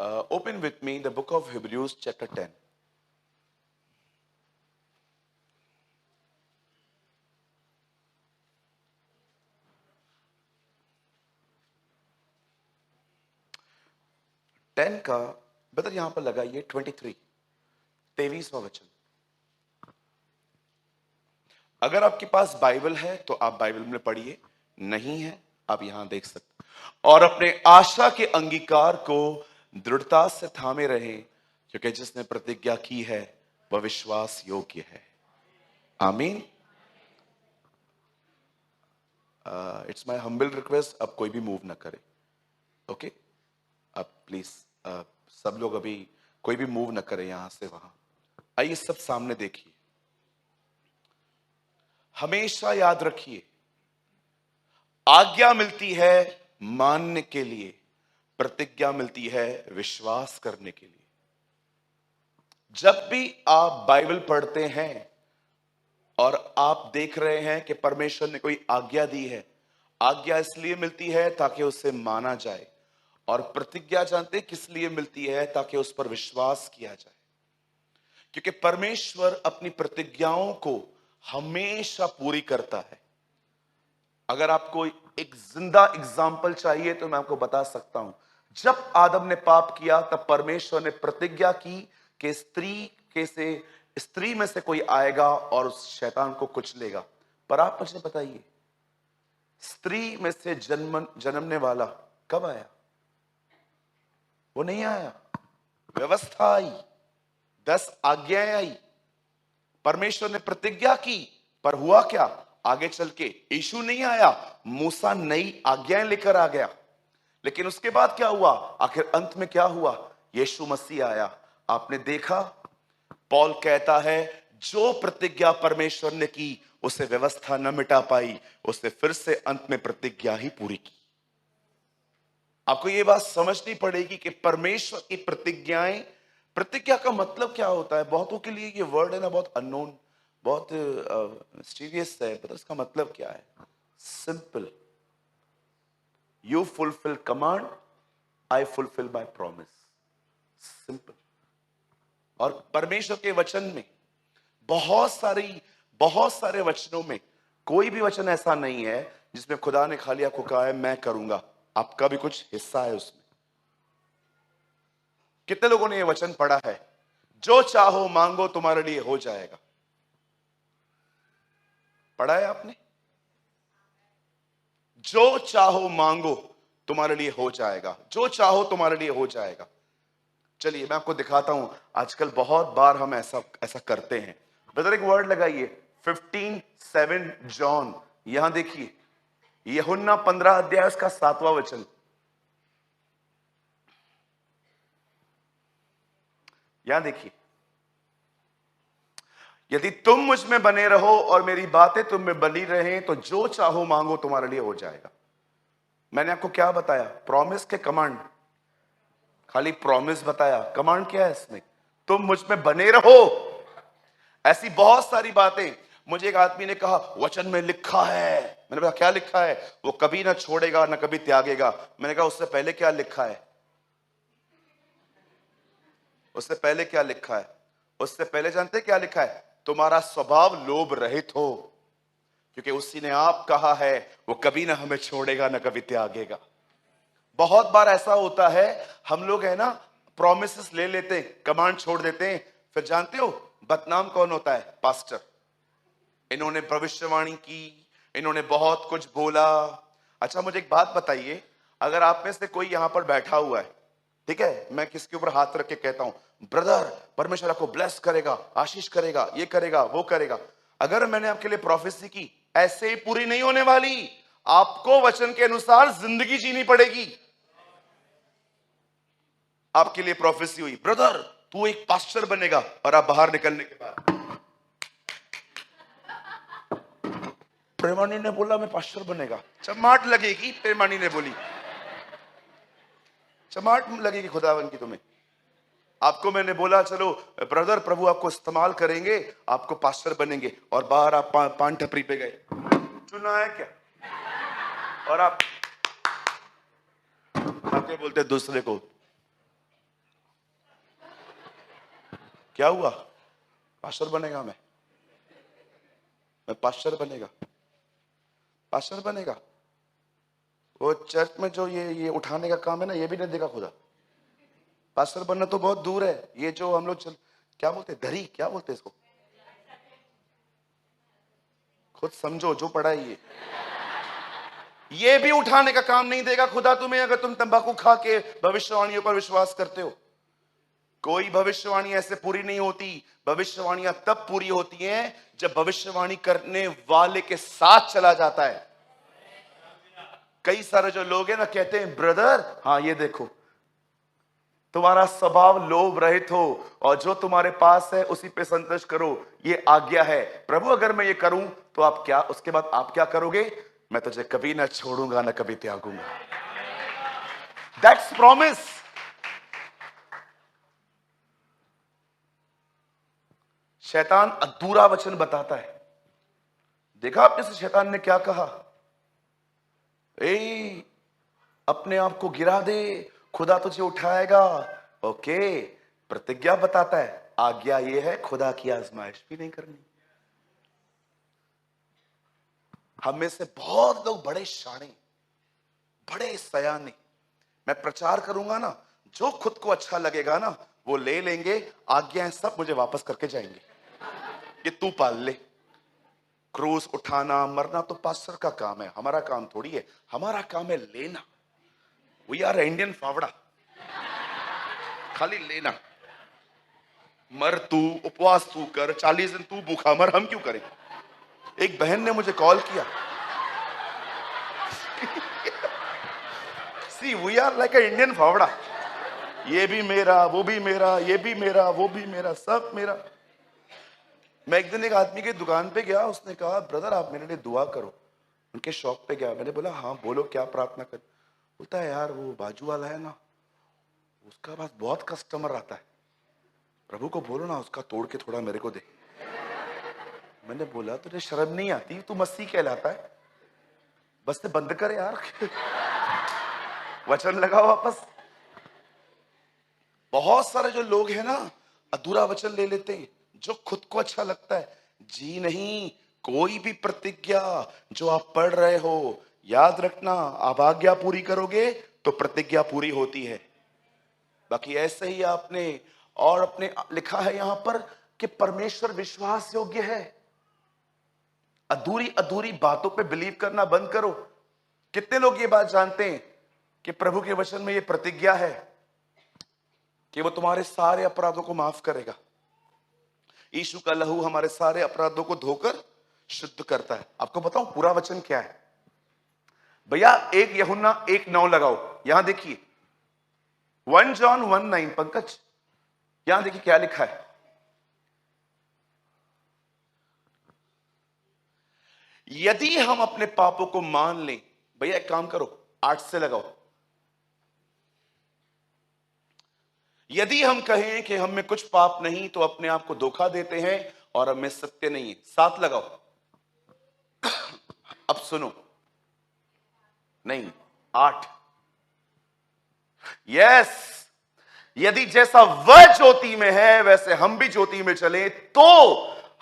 Open with me the book of Hebrews chapter 10. Ten का बदल यहां पर लगाइए 23, 23वां वचन। अगर आपके पास बाइबल है तो आप बाइबल में पढ़िए, नहीं है आप यहां देख सकते। और अपने आशा के अंगीकार को दृढ़ता से थामे रहे, क्योंकि जिसने प्रतिज्ञा की है वह विश्वास योग्य है। आमीन। इट्स माय हम्बल रिक्वेस्ट, अब कोई भी मूव ना करे, ओके? अब प्लीज सब लोग अभी कोई भी मूव ना करे यहां से वहां। आइए सब सामने देखिए। हमेशा याद रखिए, आज्ञा मिलती है मानने के लिए, प्रतिज्ञा मिलती है विश्वास करने के लिए। जब भी आप बाइबल पढ़ते हैं और आप देख रहे हैं कि परमेश्वर ने कोई आज्ञा दी है, आज्ञा इसलिए मिलती है ताकि उसे माना जाए, और प्रतिज्ञा जानते किस लिए मिलती है? ताकि उस पर विश्वास किया जाए। क्योंकि परमेश्वर अपनी प्रतिज्ञाओं को हमेशा पूरी करता है। अगर आपको एक जिंदा एग्जाम्पल चाहिए तो मैं आपको बता सकता हूं। जब आदम ने पाप किया तब परमेश्वर ने प्रतिज्ञा की कि स्त्री में से कोई आएगा और उस शैतान को कुचलेगा। पर आप मुझे बताइए, स्त्री में से जन्मने वाला कब आया? वो नहीं आया। व्यवस्था आई, 10 आज्ञाएं आई, परमेश्वर ने प्रतिज्ञा की, पर हुआ क्या? आगे चल के यीशु नहीं आया, मूसा नई आज्ञाएं लेकर आ गया। लेकिन उसके बाद क्या हुआ? आखिर अंत में क्या हुआ? यीशु मसीह आया। आपने देखा, पौल कहता है जो प्रतिज्ञा परमेश्वर ने की उसे व्यवस्था न मिटा पाई, उसने फिर से अंत में प्रतिज्ञा ही पूरी की। आपको यह बात समझनी पड़ेगी कि परमेश्वर की प्रतिज्ञाएं, प्रतिज्ञा का मतलब क्या होता है? बहुतों के लिए ये वर्ड है ना बहुत अननोन, बहुत सीरियस है। पता इसका मतलब क्या है? Simple, you fulfil command, I fulfil my promise. Simple. और परमेश्वर के वचन में बहुत सारे वचनों में कोई भी वचन ऐसा नहीं है जिसमें खुदा ने खाली आपको कहा है मैं करूंगा। आपका भी कुछ हिस्सा है उसमें। कितने लोगों ने यह वचन पढ़ा है? जो चाहो मांगो तुम्हारे लिए हो जाएगा। पढ़ा है आपने? जो चाहो मांगो तुम्हारे लिए हो जाएगा, जो चाहो तुम्हारे लिए हो जाएगा। चलिए मैं आपको दिखाता हूं। आजकल बहुत बार हम ऐसा करते हैं। ब्रदर एक वर्ड लगाइए, 15:7 जॉन। यहां देखिए, यूहन्ना 15 अध्याय उसका 7वां वचन। यहां देखिए, यदि तुम मुझ में बने रहो और मेरी बातें तुम में बनी रहें तो जो चाहो मांगो तुम्हारे लिए हो जाएगा। मैंने आपको क्या बताया? प्रॉमिस के कमांड। खाली प्रॉमिस बताया, कमांड क्या है इसमें? तुम मुझ में बने रहो। ऐसी बहुत सारी बातें। मुझे एक आदमी ने कहा वचन में लिखा है। मैंने कहा क्या लिखा है? वो कभी ना छोड़ेगा ना कभी त्यागेगा। मैंने कहा उससे पहले क्या लिखा है? उससे पहले क्या लिखा है? उससे पहले जानते क्या लिखा है? तुम्हारा स्वभाव लोभ रहित हो, क्योंकि उसी ने आप कहा है वो कभी ना हमें छोड़ेगा ना कभी त्यागेगा। बहुत बार ऐसा होता है, हम लोग है ना प्रॉमिसेस ले लेते हैं, कमांड छोड़ देते हैं, फिर जानते हो बदनाम कौन होता है? पास्टर। इन्होंने भविष्यवाणी की, इन्होंने बहुत कुछ बोला। अच्छा मुझे एक बात बताइए, अगर आप में से कोई यहां पर बैठा हुआ है, ठीक है, मैं किसके ऊपर हाथ रख के कहता हूं ब्रदर परमेश्वर आपको ब्लेस करेगा, आशीष करेगा, ये करेगा वो करेगा, अगर मैंने आपके लिए प्रोफेसी की, ऐसे ही पूरी नहीं होने वाली। आपको वचन के अनुसार जिंदगी जीनी पड़ेगी। आपके लिए प्रोफेसी हुई, ब्रदर तू एक पास्टर बनेगा, और आप बाहर निकलने के बाद प्रेमानी ने बोला मैं पास्टर बनेगा। चमाट लगेगी, प्रेमानी ने बोली, चमाट लगेगी खुदावन की तुम्हें। आपको मैंने बोला चलो ब्रदर प्रभु आपको इस्तेमाल करेंगे, आपको पास्टर बनेंगे, और बाहर आप पान टपरी पे गए। चुना है क्या? और आप आके बोलते दूसरे को क्या हुआ? पास्टर बनेगा? मैं पास्टर बनेगा? पास्टर बनेगा? वो चर्च में जो ये उठाने का काम है ना, ये भी नहीं देगा खुदा। पास्टर बनना तो बहुत दूर है। ये जो हम लोग क्या बोलते हैं, धरी, क्या बोलते हैं इसको, खुद समझो जो पढ़ा है ये भी उठाने का काम नहीं देगा खुदा तुम्हें, अगर तुम तंबाकू खा के भविष्यवाणियों पर विश्वास करते हो। कोई भविष्यवाणी ऐसे पूरी नहीं होती। भविष्यवाणियां तब पूरी होती हैं जब भविष्यवाणी करने वाले के साथ चला जाता है। कई सारे जो लोग हैं ना, कहते हैं ब्रदर, हाँ ये देखो, तुम्हारा स्वभाव लोभ रहित हो और जो तुम्हारे पास है उसी पे संतोष करो, ये आज्ञा है। प्रभु अगर मैं ये करूं तो आप क्या, उसके बाद आप क्या करोगे? मैं तुझे कभी ना छोड़ूंगा ना कभी त्यागूंगा। That's promise. शैतान अधूरा वचन बताता है। देखा आपने से शैतान ने क्या कहा? ए, अपने आप को गिरा दे, खुदा तुझे उठाएगा। ओके, प्रतिज्ञा बताता है, आज्ञा ये है खुदा की आजमाइश भी नहीं करनी। हम में से बहुत लोग बड़े शाणे, बड़े सयाने, मैं प्रचार करूंगा ना, जो खुद को अच्छा लगेगा ना वो ले लेंगे, आज्ञाएं सब मुझे वापस करके जाएंगे, ये तू पाल ले। क्रूस उठाना मरना तो पास्टर का काम है, हमारा काम थोड़ी है। हमारा काम है लेना। वी आर इंडियन फावड़ा, खाली लेना। मर तू, उपवास तू कर, 40 दिन तू भूखा मर, हम क्यों करें? एक बहन ने मुझे कॉल किया, see we are like a Indian फावड़ा, ये भी मेरा, वो भी मेरा, ये भी मेरा, वो भी मेरा, सब मेरा। मैं एक दिन एक आदमी की दुकान पे गया, उसने कहा ब्रदर आप मेरे लिए दुआ करो। उनके शॉप पे गया, मैंने बोला हाँ बोलो क्या प्रार्थना कर। बोलता है यार वो बाजू वाला है ना, उसका पास बहुत कस्टमर आता है, प्रभु को बोलो ना उसका तोड़ के थोड़ा मेरे को दे। मैंने बोला तुझे शर्म नहीं आती? तू मसीह कहलाता है, बस से बंद कर यार। वचन लगाओ वापस। बहुत सारे जो लोग हैं ना, अधूरा वचन ले लेते हैं, जो खुद को अच्छा लगता है। जी नहीं, कोई भी प्रतिज्ञा जो आप पढ़ रहे हो, याद रखना, आप आज्ञा पूरी करोगे तो प्रतिज्ञा पूरी होती है। बाकी ऐसे ही आपने और अपने लिखा है यहां पर कि परमेश्वर विश्वास योग्य है। अधूरी अधूरी बातों पे बिलीव करना बंद करो। कितने लोग ये बात जानते हैं कि प्रभु के वचन में ये प्रतिज्ञा है कि वो तुम्हारे सारे अपराधों को माफ करेगा। यीशु का लहू हमारे सारे अपराधों को धोकर शुद्ध करता है। आपको बताऊं पूरा वचन क्या है? भैया 1 यूहन्ना 1:9 लगाओ, यहां देखिए 1 जॉन 1:9। पंकज यहां देखिए क्या लिखा है। यदि हम अपने पापों को मान लें, भैया एक काम करो 8 से लगाओ। यदि हम कहें कि हम में कुछ पाप नहीं तो अपने आप को धोखा देते हैं और हमें सत्य नहीं है। 7 लगाओ। अब सुनो, नहीं 8। यस, यदि जैसा वह ज्योति में है वैसे हम भी ज्योति में चले तो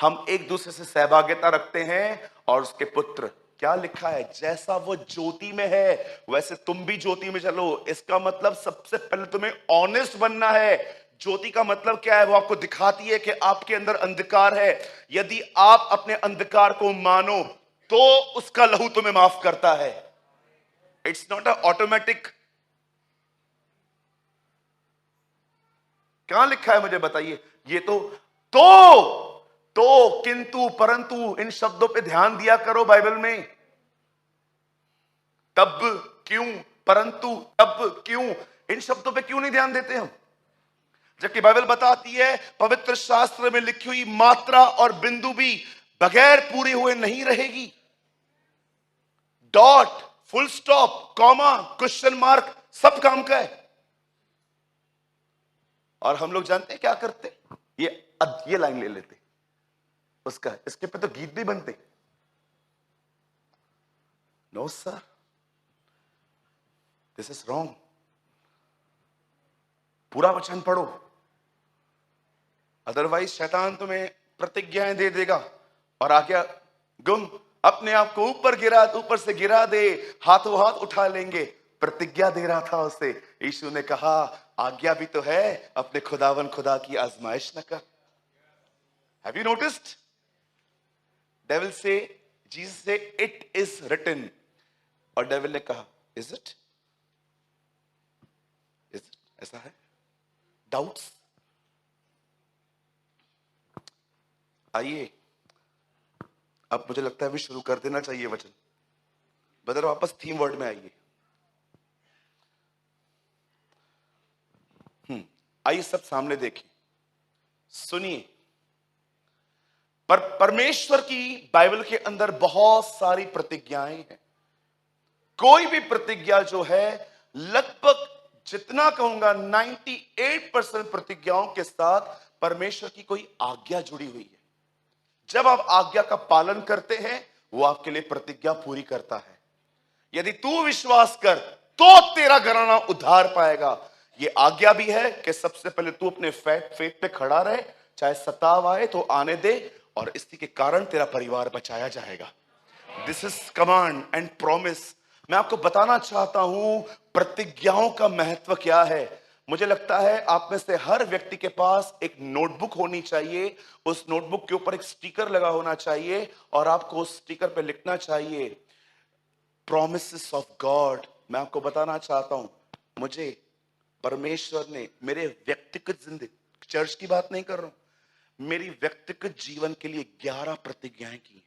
हम एक दूसरे से सहभागिता रखते हैं और उसके पुत्र। क्या लिखा है? जैसा वो ज्योति में है वैसे तुम भी ज्योति में चलो। इसका मतलब सबसे पहले तुम्हें ऑनेस्ट बनना है। ज्योति का मतलब क्या है? वो आपको दिखाती है कि आपके अंदर अंधकार है। यदि आप अपने अंधकार को मानो तो उसका लहू तुम्हें माफ करता है। It's not a automatic. क्या लिखा है मुझे बताइए? ये तो किंतु परंतु इन शब्दों पे ध्यान दिया करो बाइबल में। तब क्यों, परंतु, तब क्यों, इन शब्दों पे क्यों नहीं ध्यान देते हम? जबकि बाइबल बताती है पवित्र शास्त्र में लिखी हुई मात्रा और बिंदु भी बगैर पूरे हुए नहीं रहेगी। Dot, full stop, comma, question mark सब काम का है। और हम लोग जानते हैं क्या करते? ये लाइन ले लेते, उसका इसके पे तो गीत भी बनते। No sir, this is wrong. पूरा वचन पढ़ो। अदरवाइज शैतान तुम्हें प्रतिज्ञाएं दे देगा और आज्ञा गुम अपने आप को ऊपर से गिरा दे, हाथों हाथ उठा लेंगे। प्रतिज्ञा दे रहा था उसे। यीशु ने कहा आज्ञा भी तो है, अपने खुदावन खुदा की आजमाइश न कर। Have you noticed? डेविल से, जीसस से इट इज रिटन, और डेविल ने कहा इज इट? ऐसा है? डाउट्स? आइए अब मुझे लगता है भी शुरू कर देना चाहिए वचन। बदर वापस थीम वर्ड में आइए। आइए सब सामने देखें, सुनिए। पर परमेश्वर की बाइबल के अंदर बहुत सारी प्रतिज्ञाएं हैं। कोई भी प्रतिज्ञा जो है, लगभग जितना कहूंगा 98% प्रतिज्ञाओं के साथ परमेश्वर की कोई आज्ञा जुड़ी हुई है। जब आप आज्ञा का पालन करते हैं, वो आपके लिए प्रतिज्ञा पूरी करता है। यदि तू विश्वास कर तो तेरा घराना उद्धार पाएगा। ये आज्ञा भी है कि सबसे पहले तू अपने फेथ पे खड़ा रहे, चाहे सताव आए तो आने दे, और इसी के कारण तेरा परिवार बचाया जाएगा। This is command and promise. मैं आपको बताना चाहता हूं प्रतिज्ञाओं का महत्व क्या है। मुझे लगता है आप में से हर व्यक्ति के पास एक नोटबुक होनी चाहिए। उस नोटबुक के ऊपर एक स्टिकर लगा होना चाहिए, और आपको उस स्टिकर पे लिखना चाहिए प्रॉमिसेस ऑफ गॉड। मैं आपको बताना चाहता हूं, मुझे परमेश्वर ने मेरे व्यक्तिगत जिंदगी, चर्च की बात नहीं कर रहा हूं, मेरी व्यक्तिगत जीवन के लिए 11 प्रतिज्ञाएं की हैं।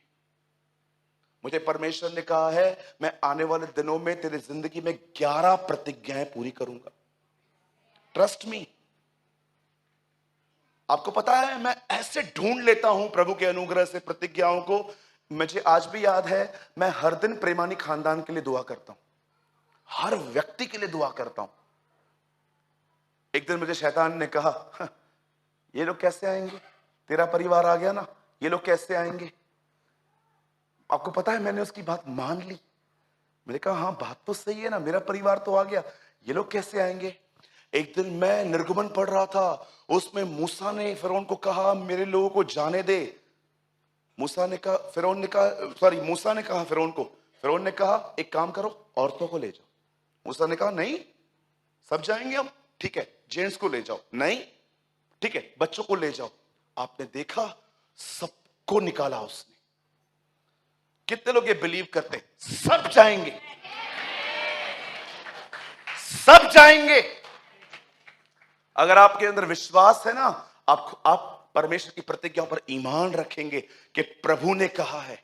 मुझे परमेश्वर ने कहा है मैं आने वाले दिनों में तेरी जिंदगी में 11 प्रतिज्ञाएं पूरी करूंगा। Trust me. आपको पता है मैं ऐसे ढूंढ लेता हूं प्रभु के अनुग्रह से प्रतिज्ञाओं को। मुझे आज भी याद है, मैं हर दिन प्रेमानी खानदान के लिए दुआ करता हूं, हर व्यक्ति के लिए दुआ करता हूं। एक दिन मुझे शैतान ने कहा ये लोग कैसे आएंगे, तेरा परिवार आ गया ना, ये लोग कैसे आएंगे। आपको पता है मैंने उसकी बात मान ली। मैंने कहा हाँ बात तो सही है ना, मेरा परिवार तो आ गया, ये लोग कैसे आएंगे। एक दिन मैं निर्गमन पढ़ रहा था, उसमें मूसा ने फिरौन को कहा मेरे लोगों को जाने दे। मूसा ने कहा फिरौन को, फिरौन ने कहा एक काम करो औरतों को ले जाओ। मूसा ने कहा नहीं सब जाएंगे हम, ठीक है जेंट्स को ले जाओ, नहीं ठीक है बच्चों को ले जाओ। आपने देखा सबको निकाला उसने। कितने लोग ये बिलीव करते हैं सब जाएंगे, सब जाएंगे। अगर आपके अंदर विश्वास है ना, आप परमेश्वर की प्रतिज्ञाओं पर ईमान रखेंगे कि प्रभु ने कहा है।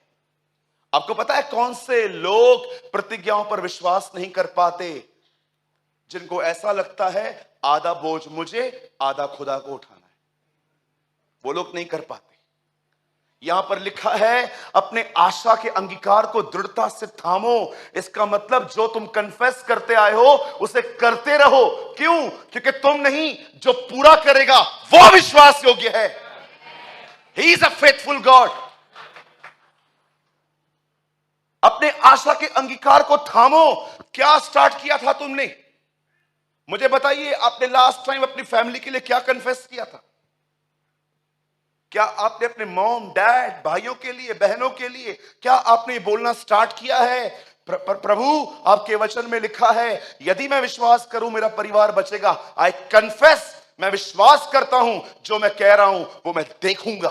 आपको पता है कौन से लोग प्रतिज्ञाओं पर विश्वास नहीं कर पाते? जिनको ऐसा लगता है आधा बोझ मुझे आधा खुदा को उठाना है, वो लोग नहीं कर पाते। यहां पर लिखा है अपने आशा के अंगीकार को दृढ़ता से थामो। इसका मतलब जो तुम कन्फेस करते आए हो उसे करते रहो। क्यों? क्योंकि तुम नहीं, जो पूरा करेगा वो विश्वास योग्य है। He is a faithful God. अपने आशा के अंगीकार को थामो। क्या स्टार्ट किया था तुमने? मुझे बताइए आपने लास्ट टाइम अपनी फैमिली के लिए क्या कन्फेस किया था? क्या आपने अपने मॉम डैड भाइयों के लिए बहनों के लिए क्या आपने बोलना स्टार्ट किया है प्रभु आपके वचन में लिखा है यदि मैं विश्वास करूं मेरा परिवार बचेगा। आई कन्फेस, मैं विश्वास करता हूं जो मैं कह रहा हूं वो मैं देखूंगा।